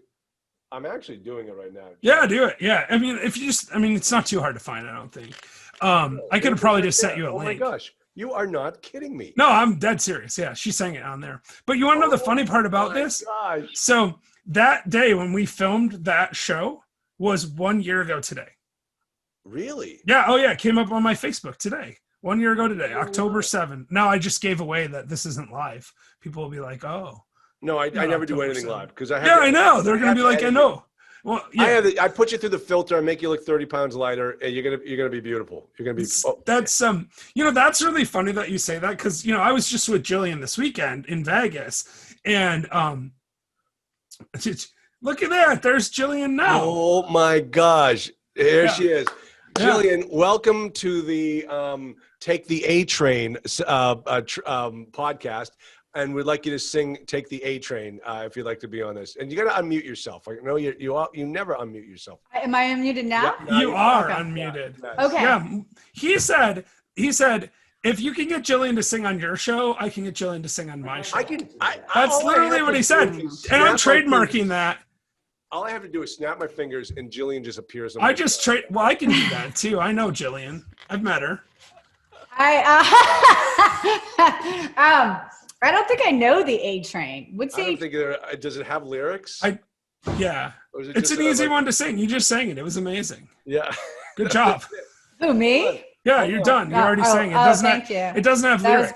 I'm actually doing it right now. Yeah, do it. Yeah, I mean, it's not too hard to find. I don't think. I could have probably just sent you a link. Oh my gosh, you are not kidding me. No, I'm dead serious. Yeah, she sang it on there. But you want to know the funny part about this? Gosh. So that day when we filmed that show was 1 year ago today. Really? Yeah. Oh, yeah. It came up on my Facebook today. 1 year ago today, October 7th. Now I just gave away that this isn't live. People will be like, "Oh." No, I never do anything 7th. live because I have. Yeah, I know. They're gonna be like, "I know." Well, yeah. I put you through the filter and make you look 30 pounds lighter, and you're gonna be beautiful. You're gonna be. That's that's really funny that you say that because I was just with Jillian this weekend in Vegas, and look at that. There's Jillian now. Oh my gosh, here she is. Jillian, welcome to the Take the A Train podcast. And we'd like you to sing "Take the A Train" if you'd like to be on this. And you got to unmute yourself. I know you never unmute yourself. Am I unmuted now? Yeah, you are unmuted. Yeah. Okay. Yeah. He said, if you can get Jillian to sing on your show, I can get Jillian to sing on my show. That's literally what he said. And I'm trademarking that. All I have to do is snap my fingers and Jillian just appears. I can do that too. I know Jillian. I've met her. I don't think I know the A Train. Does it have lyrics? Yeah. It's an easy one to sing. You just sang it. It was amazing. Yeah. Good job. Who, me? Yeah, you're done. You already sang it. It doesn't have lyrics.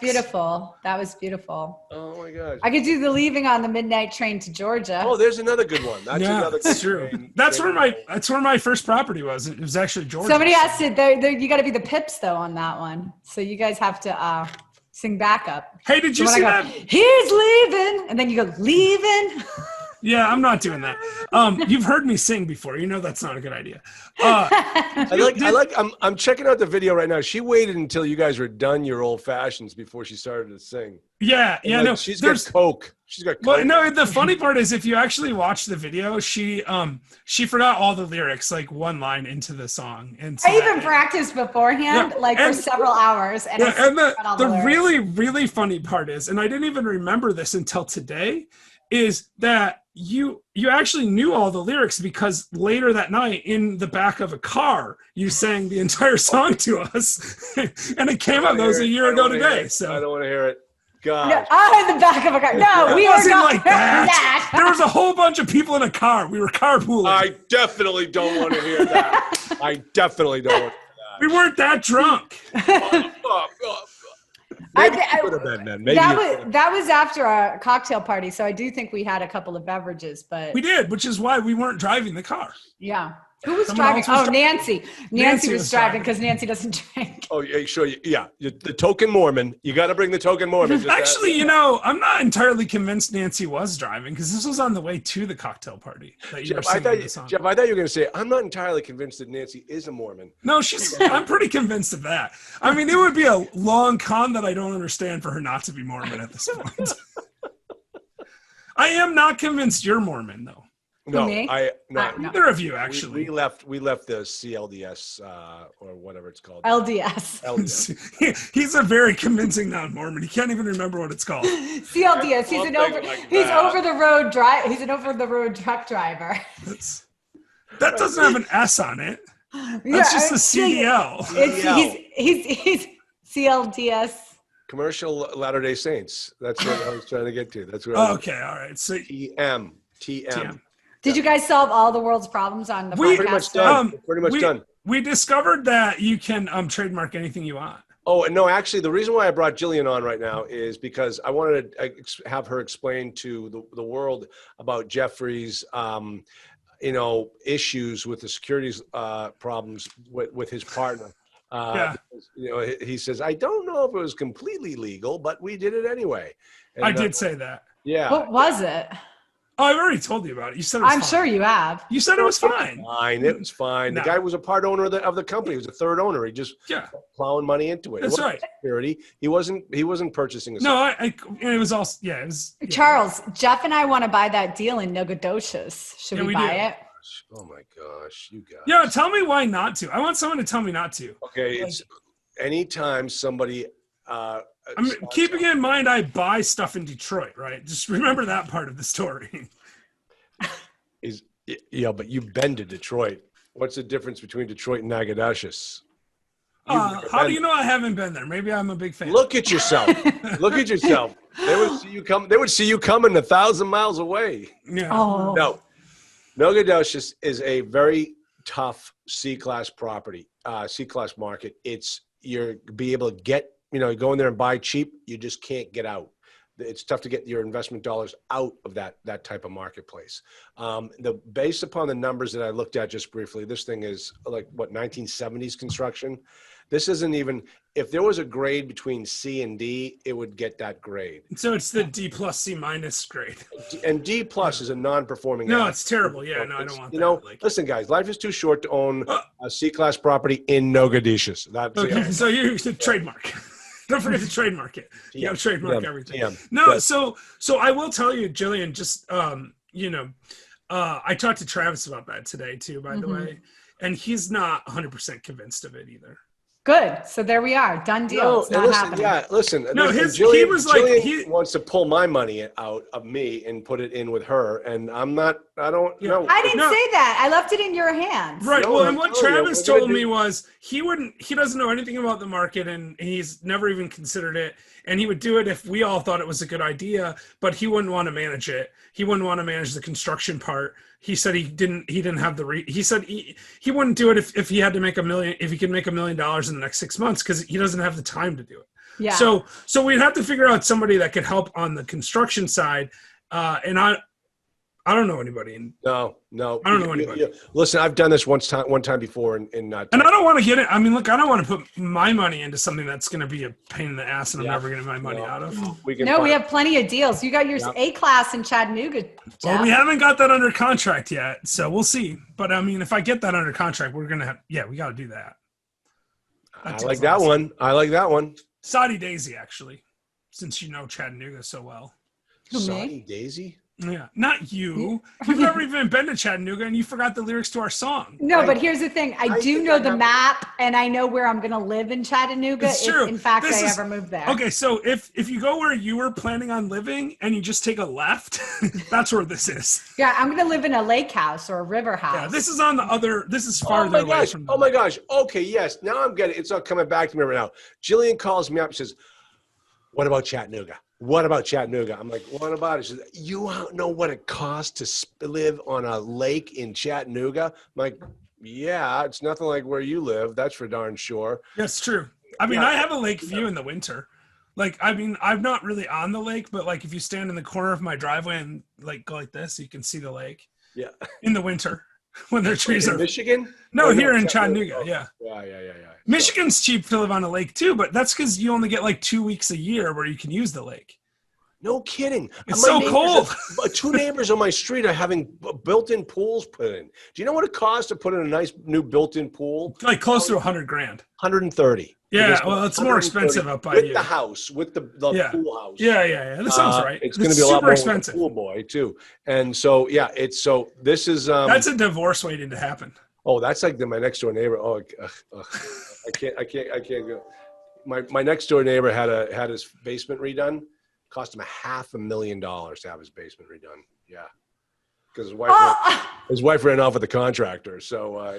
That was beautiful. Oh my gosh. I could do the Leaving on the Midnight Train to Georgia. Oh, there's another good one. That's true. That's where my first property was. It was actually Georgia. Somebody has to. You got to be the Pips though on that one. So you guys have to sing backup. Hey, did you see that? He's leaving, and then you go leaving. Yeah, I'm not doing that. You've heard me sing before. You know that's not a good idea. I'm checking out the video right now. She waited until you guys were done your old fashions before she started to sing. Yeah, no. She's got coke. She's got coke. Well, no, the funny part is if you actually watch the video, she forgot all the lyrics like one line into the song. And so I even practiced beforehand, for several hours. And the really, really funny part is, and I didn't even remember this until today, is that you actually knew all the lyrics because later that night in the back of a car you sang the entire song to us and it came up. That was a year ago today. So I don't want to hear it. God. No, in the back of a car. No, we wasn't not like that. There was a whole bunch of people in a car. We were carpooling. I definitely don't want to hear that. I definitely don't want to hear that. We weren't that drunk. That was after a cocktail party, so I do think we had a couple of beverages, but we did, which is why we weren't driving the car. Yeah. Who was driving? Nancy. Nancy was driving because Nancy doesn't drink. Oh, yeah, sure. Yeah, the token Mormon. You got to bring the token Mormon. Actually, I'm not entirely convinced Nancy was driving because this was on the way to the cocktail party. Jeff, I thought you were going to say, I'm not entirely convinced that Nancy is a Mormon. No, I'm pretty convinced of that. I mean, it would be a long con that I don't understand for her not to be Mormon at this point. I am not convinced you're Mormon, though. No, me? no. No. Neither of you, actually. We left the CLDS or whatever it's called. LDS. LDS. He's a very convincing non-Mormon. He can't even remember what it's called. CLDS. He's an over the road He's an over the road truck driver. That doesn't have an S on it. That's just a CDL. He's CLDS. Commercial Latter-day Saints. That's what I was trying to get to. That's what. Okay, all right. So TM. Did you guys solve all the world's problems on the podcast? Pretty much done. Pretty much done. We discovered that you can trademark anything you want. Oh, and no, actually, the reason why I brought Jillian on right now is because I wanted to have her explain to the world about Jeffrey's, issues with the securities problems with his partner. Because, he says, I don't know if it was completely legal, but we did it anyway. And, I did say that. Yeah. What was it? Oh, I've already told you about it. You said it was I'm fine. sure you have. You said it was fine. It was fine. No. The guy was a part owner of the company. He was a third owner. He just plowing money into it. That's right. Security. He wasn't purchasing a it was all it was Charles, Jeff and I want to buy that deal in Nogatoshus. Should we buy it? Oh my gosh, you guys. Yeah, tell me why not to. I want someone to tell me not to. Okay, it's anytime somebody I'm keeping in mind I buy stuff in Detroit, right? Just remember that part of the story. But you've been to Detroit. What's the difference between Detroit and Nagadoches? How do you know I haven't been there? Maybe I'm a big fan. Look at yourself. Look at yourself. They would see you come. They would see you coming 1,000 miles away. Yeah. Oh. No, Nagadoches is a very tough C-class property, C-class market. You're be able to get, go in there and buy cheap. You just can't get out. It's tough to get your investment dollars out of that type of marketplace. Based upon the numbers that I looked at just briefly, this thing is like 1970s construction. This isn't even, if there was a grade between C and D, it would get that grade. So it's the D plus C minus grade. And D plus is a non-performing. No, asset. it's terrible. Yeah, no, I don't want that. Listen, guys, life is too short to own a C-class property in Nogatoches. Okay, so you should trademark. Don't forget to trademark it. You got to trademark everything. No, so I will tell you, Jillian, just, I talked to Travis about that today too, by the way, and he's not 100% convinced of it either. Good. So there we are. Done deal. It's not happening. Yeah, listen. No, Jillian wants to pull my money out of me and put it in with her, and I don't know. I didn't say that. I left it in your hands. Right. Well, and what Travis told me was he doesn't know anything about the market, and he's never even considered it. And he would do it if we all thought it was a good idea, but he wouldn't want to manage it. He wouldn't want to manage the construction part. He said he didn't have he said he wouldn't do it if he had to make $1 million, if he could make $1 million in the next 6 months, because he doesn't have the time to do it. Yeah. So we'd have to figure out somebody that could help on the construction side. And I don't know anybody. No. I don't know anybody. Listen, I've done this one time before, and I don't want to get it. I mean, look, I don't want to put my money into something that's going to be a pain in the ass, and I'm never getting my money out of. We have plenty of deals. You got your A-class in Chattanooga, Jeff. Well, we haven't got that under contract yet, so we'll see. But I mean, if I get that under contract, we're gonna have. Yeah, we got to do that. I like that one. I like that one. Saudi Daisy, actually, since you know Chattanooga so well. Saudi Daisy. Yeah, not you. You've never even been to Chattanooga, and you forgot the lyrics to our song. No, but here's the thing. I do know the map, and I know where I'm going to live in Chattanooga. It's true. If, in fact, I ever move there. Okay, so if you go where you were planning on living, and you just take a left, that's where this is. Yeah, I'm going to live in a lake house or a river house. Yeah, this is on the other. This is farther away from. Oh my gosh. Okay, yes. Now I'm getting. It's all coming back to me right now. Jillian calls me up and says, "What about Chattanooga? What about Chattanooga?" I'm like, "What about it?" She says, "You know what it costs to live on a lake in Chattanooga?" I'm like, "Yeah, it's nothing like where you live. That's for darn sure." That's true. I mean, I have a lake view in the winter. Like, I mean, I'm not really on the lake, but like if you stand in the corner of my driveway and like go like this, you can see the lake. Yeah. In the winter when their trees are. Michigan? No, here in Chattanooga. Oh. Yeah. Yeah. Michigan's cheap to live on a lake too, but that's because you only get like 2 weeks a year where you can use the lake. No kidding. It's so cold. Two neighbors on my street are having built-in pools put in. Do you know what it costs to put in a nice new built-in pool? Like close to $100,000. 130. Yeah, well, it's more expensive up by with you. the house, with the pool house. Yeah. That sounds right. It's going to be a lot super more expensive. Pool boy too. And so this is that's a divorce waiting to happen. Oh, that's like my next door neighbor. Oh, I can't go. My next door neighbor had his basement redone. Cost him $500,000 to have his basement redone. Yeah. Because his wife ran off with the contractor. So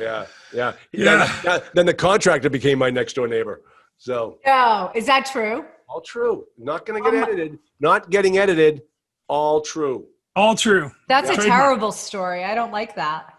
yeah. Then the contractor became my next door neighbor. So. Oh, is that true? All true. Not going to get edited. Not getting edited. All true. All true. That's a terrible story. I don't like that.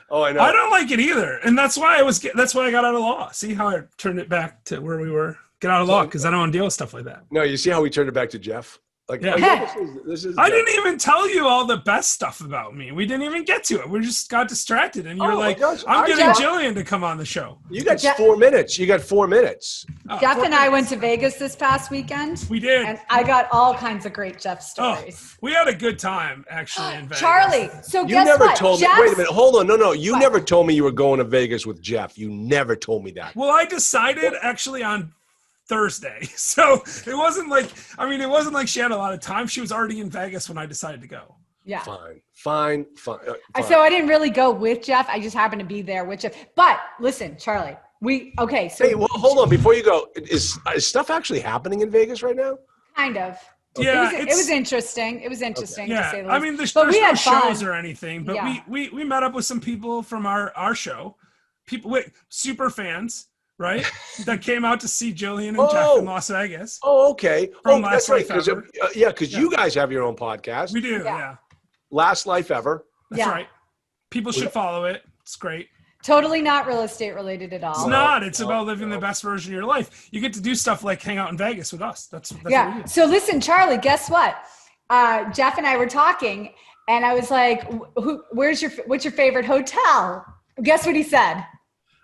Oh, I know. I don't like it either, and that's why I got out of law. See how I turned it back to where we were. Get out of law because I don't want to deal with stuff like that. No, you see how we turned it back to Jeff. Like, yeah. This is I didn't even tell you all the best stuff about me. We didn't even get to it. We just got distracted, and you were like, "I'm getting Jillian to come on the show." You got 4 minutes. You got 4 minutes. Jeff and I went to Vegas this past weekend. We did, and I got all kinds of great Jeff stories. We had a good time actually in Vegas. Charlie, so you guess never what? told me. Wait a minute. Hold on. No. You never told me you were going to Vegas with Jeff. You never told me that. Well, I decided actually on Thursday. So it wasn't like she had a lot of time. She was already in Vegas when I decided to go. Yeah. Fine. So I didn't really go with Jeff. I just happened to be there with Jeff. But listen, Charlie, so hey, well, hold on before you go. Is stuff actually happening in Vegas right now? Kind of. Yeah, it was interesting. It was interesting to say the least. I mean, there's no shows or anything, but we met up with some people from our show. People super fans. Right? That came out to see Jillian and Jeff in Las Vegas. Oh, okay. From Last Life Ever. Because you guys have your own podcast. We do, yeah. Last Life Ever. That's right. People should follow it. It's great. Totally not real estate related at all. It's not. It's about living the best version of your life. You get to do stuff like hang out in Vegas with us. That's what we do. So listen, Charlie, guess what? Jeff and I were talking, and I was like, what's your favorite hotel? Guess what he said?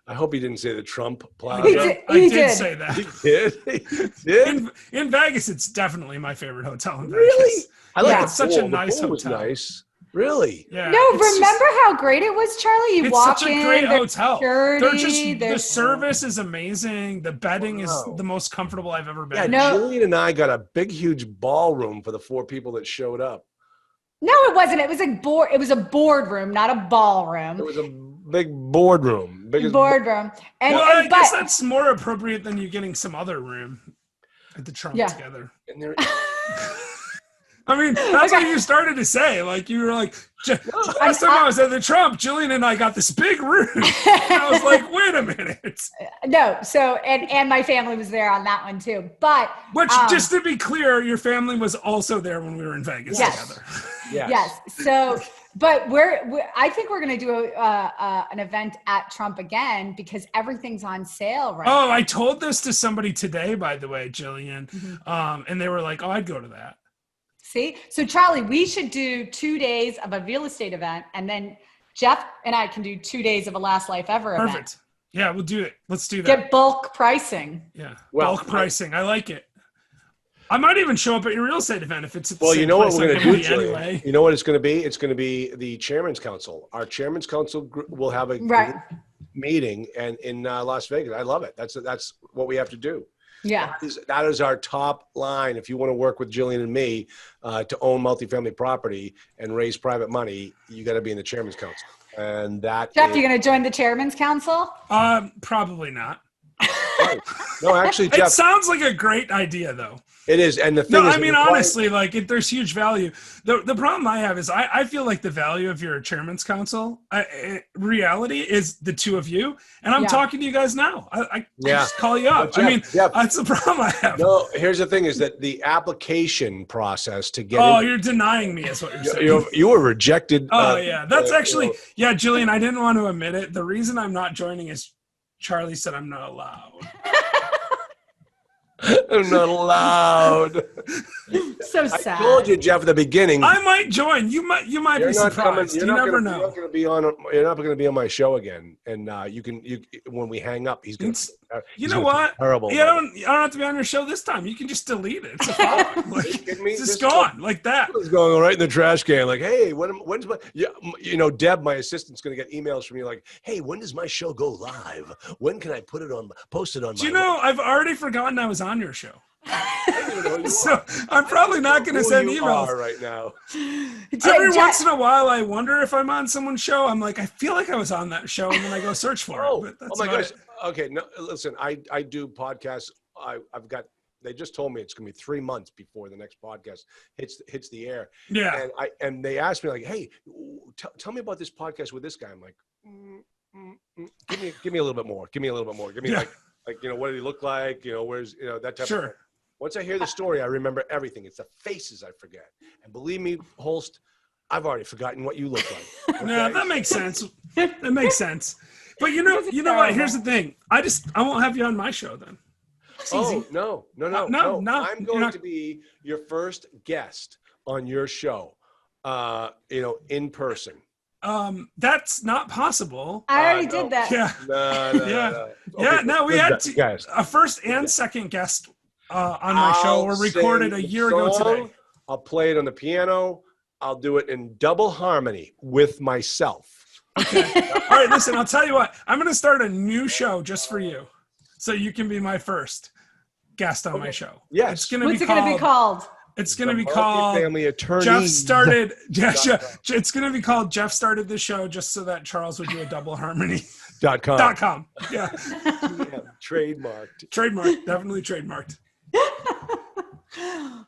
I hope he didn't say the Trump Plaza. He did say that. He did? In Vegas, it's definitely my favorite hotel in Vegas. Really? I like it. It's such a nice hotel. Was nice. Really? Yeah. No, remember how great it was, Charlie? You walk in. It's such a great hotel. The service is amazing. The bedding is the most comfortable I've ever been. Yeah, Jillian and I got a big, huge ballroom for the 4 people that showed up. No, it wasn't. It was it was a boardroom, not a ballroom. It was a big boardroom. Boardroom. And, I guess that's more appropriate than you getting some other room at the Trump together. And there, I mean, that's what you started to say. Like you were like, last time I was at the Trump, Jillian and I got this big room. And I was like, wait a minute. No, so and my family was there on that one too. But just to be clear, your family was also there when we were in Vegas together. Yes. So, but I think we're going to do an event at Trump again because everything's on sale right now. I told this to somebody today, by the way, Jillian, and they were like, I'd go to that. See? So, Charlie, we should do 2 days of a real estate event, and then Jeff and I can do 2 days of a Last Life Ever event. Perfect. Yeah, we'll do it. Let's do that. Get bulk pricing. Yeah, bulk pricing. I like it. I might even show up at your real estate event if it's at the well, same you know what place we're going to do anyway. You know what it's going to be? It's going to be the Chairman's Council. Our Chairman's Council will have a meeting and in Las Vegas. I love it. That's what we have to do. Yeah, that is our top line. If you want to work with Jillian and me to own multifamily property and raise private money, you got to be in the Chairman's Council. And that Jeff, you going to join the Chairman's Council? Probably not. No, actually, Jeff, it sounds like a great idea, though. It is, and the thing is, I mean, honestly, like there's huge value. The problem I have is I feel like the value of your Chairman's Council, reality is the two of you, and I'm talking to you guys now. I just call you up. Jeff, that's the problem I have. No, here's the thing: is that the application process to get. You're denying me, is what you're saying. You were rejected. That's actually Jillian. I didn't want to admit it. The reason I'm not joining is Charlie said I'm not allowed. I'm not allowed. So sad. I told you, Jeff, at the beginning. I might join. You might be surprised. You never know. You're not going to be on my show again, and you when we hang up, he's going to You know what? Terrible. You don't have to be on your show this time. You can just delete it. It's a file. Like, it's just gone like that. It's going right in the trash can. Like, hey, when's my? Yeah, you know, Deb, my assistant's going to get emails from you like, hey, when does my show go live? When can I post it on? Do you know? I've already forgotten I was on your show. I don't even know who you So are. I'm probably not going to send emails Right now. Every once in a while, I wonder if I'm on someone's show. I'm like, I feel like I was on that show, and then I go search for it. But that's my gosh. it. Okay, no, listen, I do podcasts. I've got. They just told me it's going to be 3 months before the next podcast hits the air. Yeah. And they asked me like, hey, tell me about this podcast with this guy. I'm like, give me a little bit more. Give me a little bit more. Give me like you know, what did he look like? You know, where's that type of thing. Once I hear the story, I remember everything. It's the faces I forget. And believe me, Holst, I've already forgotten what you look like. Okay? Yeah, that makes sense. That makes sense. But you know what? Here's the thing. I won't have you on my show then. Oh, no. I'm going to be your first guest on your show, in person. That's not possible. I already did that. Yeah. No. Okay, no, we had guys. a first and second guest on my show were recorded a year ago today. I'll play it on the piano. I'll do it in double harmony with myself. Okay. All right, listen, I'll tell you what. I'm going to start a new show just for you. So you can be my first guest on my show. Yes. What's it going to be called? It's going to be called Family Attorney. Jeff started. It's going to be called Jeff started the show just so that Charles would do a double harmony. .com. Yeah. Trademarked. Definitely trademarked.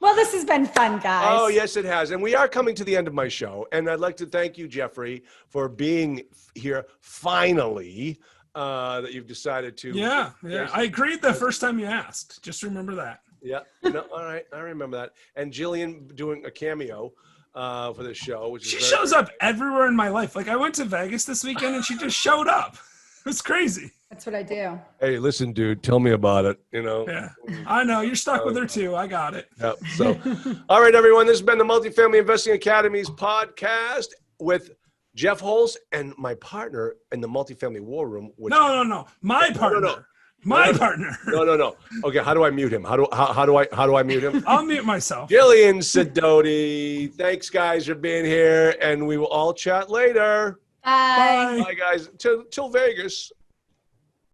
Well, this has been fun, guys. Oh, yes, it has. And we are coming to the end of my show. And I'd like to thank you, Jeffrey, for being here finally. That you've decided to. Yeah. I agreed the first time you asked. Just remember that. Yeah. No, all right. I remember that. And Jillian doing a cameo for this show, which she shows up everywhere in my life. Like I went to Vegas this weekend and she just showed up. It was crazy. That's what I do. Hey, listen, dude, tell me about it. Yeah, I know you're stuck with her too. I got it. Yep. So, all right, everyone. This has been the Multifamily Investing Academy's podcast with Jeff Holst and my partner in the Multifamily War Room. No. My partner. My partner. No. Okay, how do I mute him? How do I mute him? I'll mute myself. Jillian Sidoti. Thanks, guys, for being here, and we will all chat later. Bye. Bye, guys. Till Vegas.